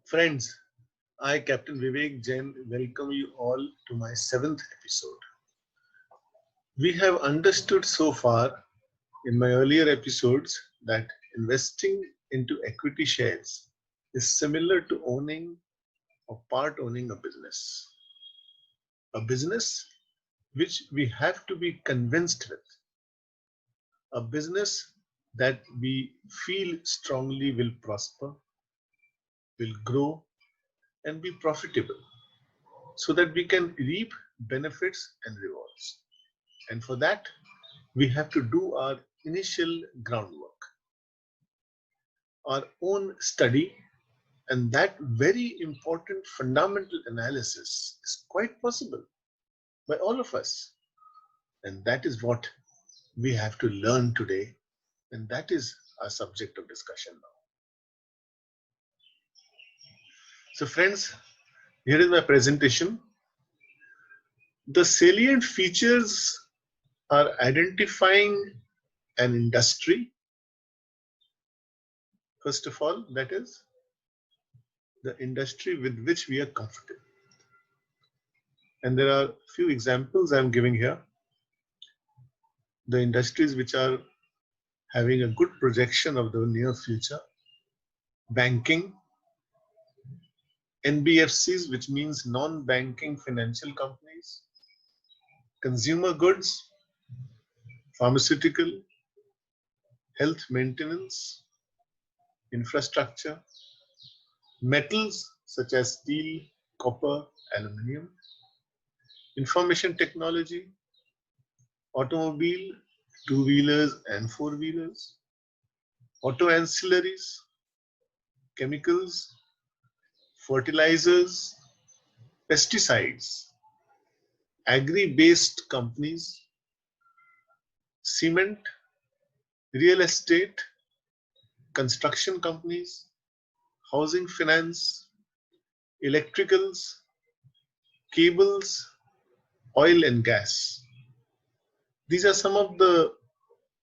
Friends, I, Captain Vivek Jain, welcome you all to my 7th episode. We have understood so far in my earlier episodes that investing into equity shares is similar to owning or part owning a business. A business which we have to be convinced with. A business that we feel strongly will prosper, will grow, and be profitable, so that we can reap benefits and rewards. And for that, we have to do our initial groundwork, our own study, and that very important fundamental analysis is quite possible by all of us. And that is what we have to learn today, and that is our subject of discussion now. So friends, here is my presentation. The salient features are identifying an industry. First of all, that is the industry with which we are comfortable. And there are a few examples I'm giving here. The industries which are having a good projection of the near future: banking, NBFCS, which means non-banking financial companies, consumer goods, pharmaceutical, health maintenance, infrastructure, metals such as steel, copper, aluminium, information technology, automobile, two-wheelers and four-wheelers, auto ancillaries, chemicals, fertilizers, pesticides, agri-based companies, cement, real estate, construction companies, housing finance, electricals, cables, oil and gas. These are some of the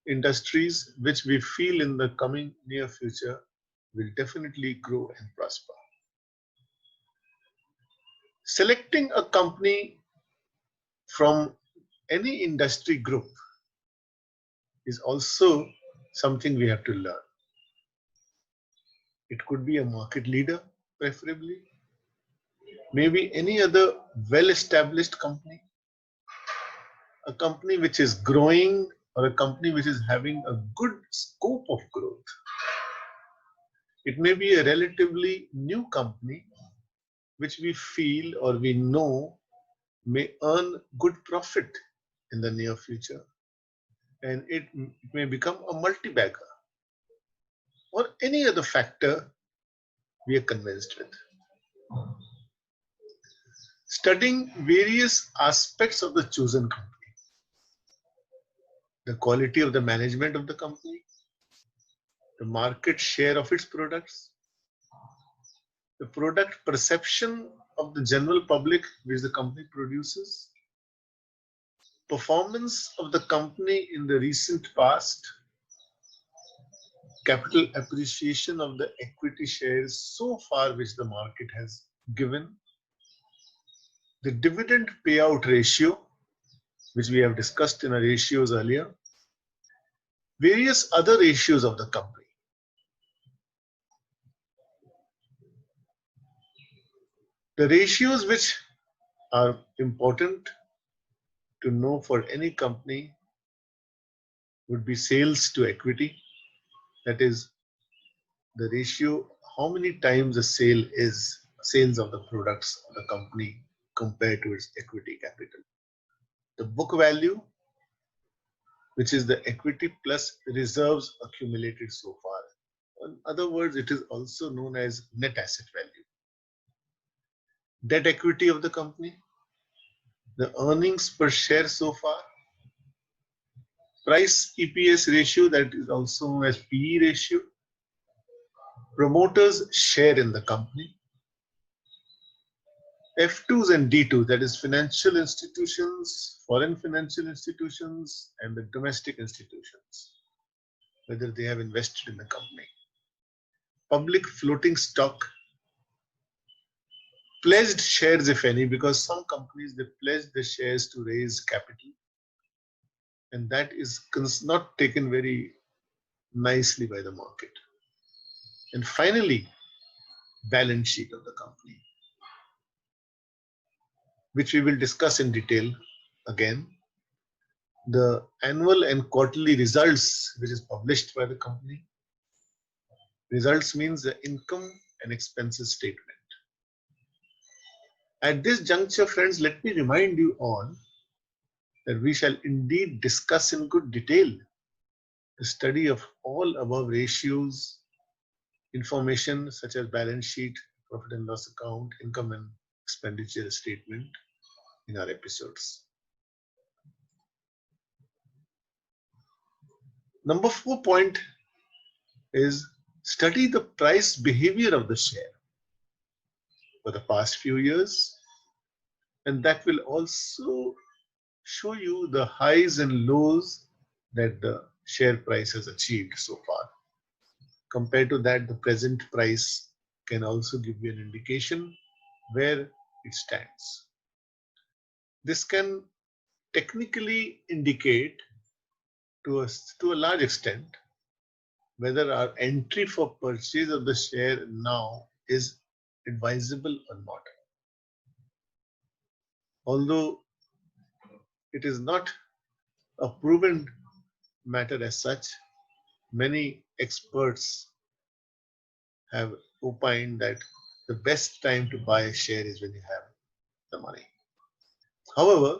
industries which we feel in the coming near future will definitely grow and prosper. Selecting a company from any industry group is also something we have to learn. It could be a market leader, preferably, maybe any other well-established company, a company which is growing, or a company which is having a good scope of growth. It may be a relatively new company which we feel or we know may earn good profit in the near future, and it may become a multi-bagger, or any other factor we are convinced with. Studying various aspects of the chosen company: the quality of the management of the company, the market share of its products, the product perception of the general public which the company produces, performance of the company in the recent past, capital appreciation of the equity shares so far which the market has given, the dividend payout ratio, which we have discussed in our ratios earlier, various other ratios of the company. The ratios which are important to know for any company would be sales to equity. That is the ratio, how many times the sales of the products of the company compared to its equity capital. The book value, which is the equity plus reserves accumulated so far. In other words, it is also known as net asset value. Debt equity of the company, the earnings per share so far, price-EPS ratio, that is also known as PE ratio, promoters' share in the company, F2s and D2s, that is financial institutions, foreign financial institutions, and the domestic institutions, whether they have invested in the company. Public floating stock, pledged shares, if any, because some companies, they pledge the shares to raise capital, and that is not taken very nicely by the market. And finally, balance sheet of the company, which we will discuss in detail again. The annual and quarterly results, which is published by the company. Results means the income and expenses statement. At this juncture, friends, let me remind you all that we shall indeed discuss in good detail the study of all above ratios, information such as balance sheet, profit and loss account, income and expenditure statement in our episodes. Number 4 point is study the price behavior of the share for the past few years, and that will also show you the highs and lows that the share price has achieved so far. Compared to that, the present price can also give you an indication where it stands. This can technically indicate to a large extent whether our entry for purchase of the share now is advisable or not. Although it is not a proven matter as such, many experts have opined that the best time to buy a share is when you have the money. However,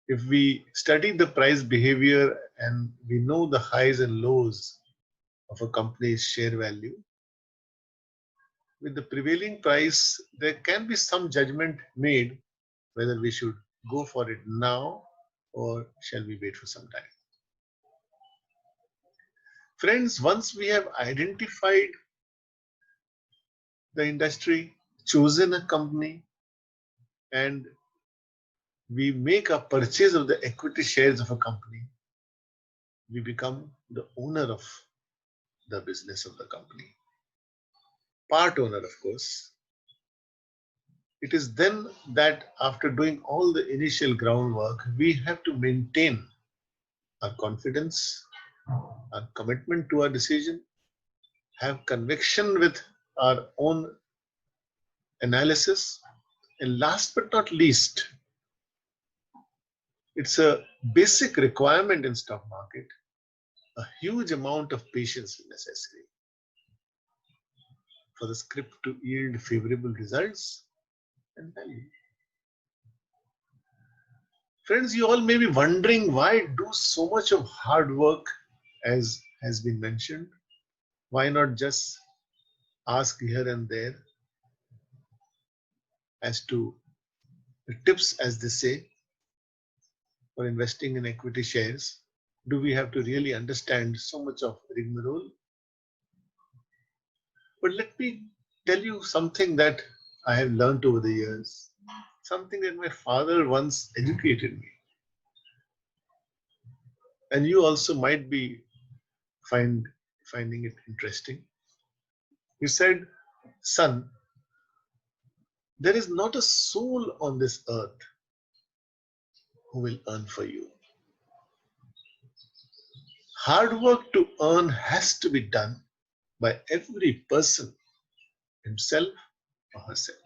if we study the price behavior and we know the highs and lows of a company's share value, with the prevailing price, there can be some judgment made whether we should go for it now or shall we wait for some time. Friends, once we have identified the industry, chosen a company, and we make a purchase of the equity shares of a company, we become the owner of the business of the company. Part owner, of course. It is then that after doing all the initial groundwork, we have to maintain our confidence, our commitment to our decision, have conviction with our own analysis, and last but not least, it's a basic requirement in stock market. A huge amount of patience is necessary for the scrip to yield favorable results and value. Friends, you all may be wondering why do so much of hard work as has been mentioned. Why not just ask here and there as to the tips, as they say, for investing in equity shares? Do we have to really understand so much of rigmarole? But let me tell you something that I have learned over the years, something that my father once educated me. And you also might be finding it interesting. He said, son, there is not a soul on this earth who will earn for you. Hard work to earn has to be done by every person, himself or herself.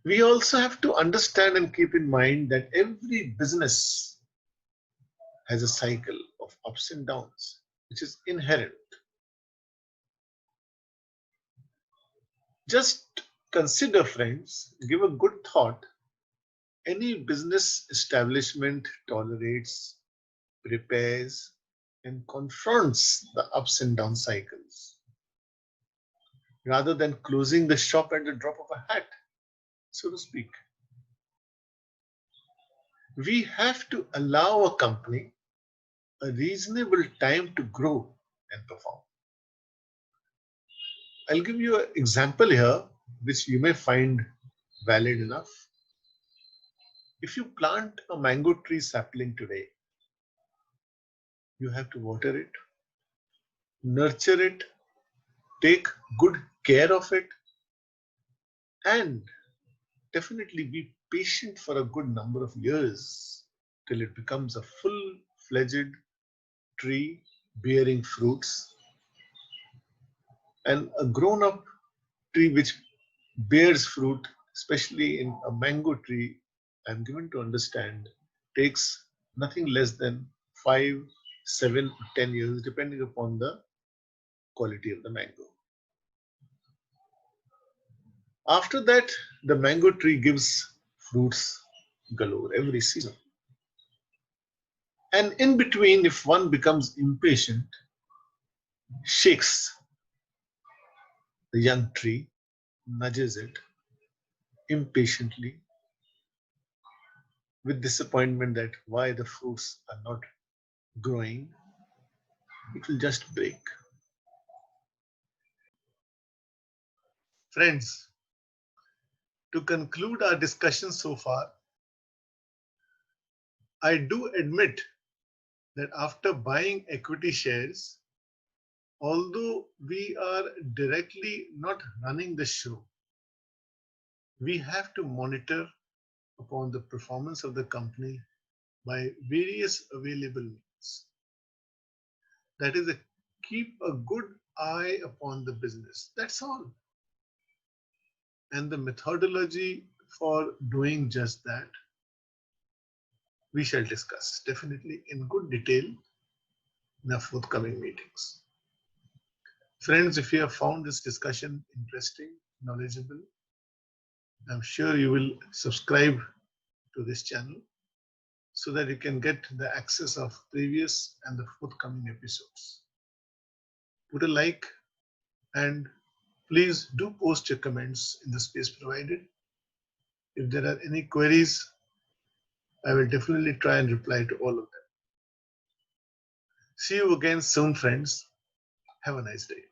We also have to understand and keep in mind that every business has a cycle of ups and downs, which is inherent. Just consider, friends, give a good thought. Any business establishment tolerates, prepares, and confronts the ups and down cycles rather than closing the shop at the drop of a hat, so to speak. We have to allow a company a reasonable time to grow and perform. I'll give you an example here, which you may find valid enough. If you plant a mango tree sapling today, you have to water it, nurture it, take good care of it, and definitely be patient for a good number of years till it becomes a full-fledged tree bearing fruits. And a grown-up tree which bears fruit, especially in a mango tree, I'm given to understand, takes nothing less than 5, 7, 10 years, depending upon the quality of the mango. After that, the mango tree gives fruits galore every season. And in between, if one becomes impatient, shakes the young tree, nudges it impatiently with disappointment that why the fruits are not growing, it will just break. Friends, to conclude our discussion so far, I do admit that after buying equity shares, although we are directly not running the show, we have to monitor upon the performance of the company by various available means. That is, keep a good eye upon the business. That's all. And the methodology for doing just that, we shall discuss definitely in good detail in our forthcoming meetings. Friends, if you have found this discussion interesting, knowledgeable, I'm sure you will subscribe to this channel so that you can get the access of previous and the forthcoming episodes. Put a like and please do post your comments in the space provided. If there are any queries, I will definitely try and reply to all of them. See you again soon, friends. Have a nice day.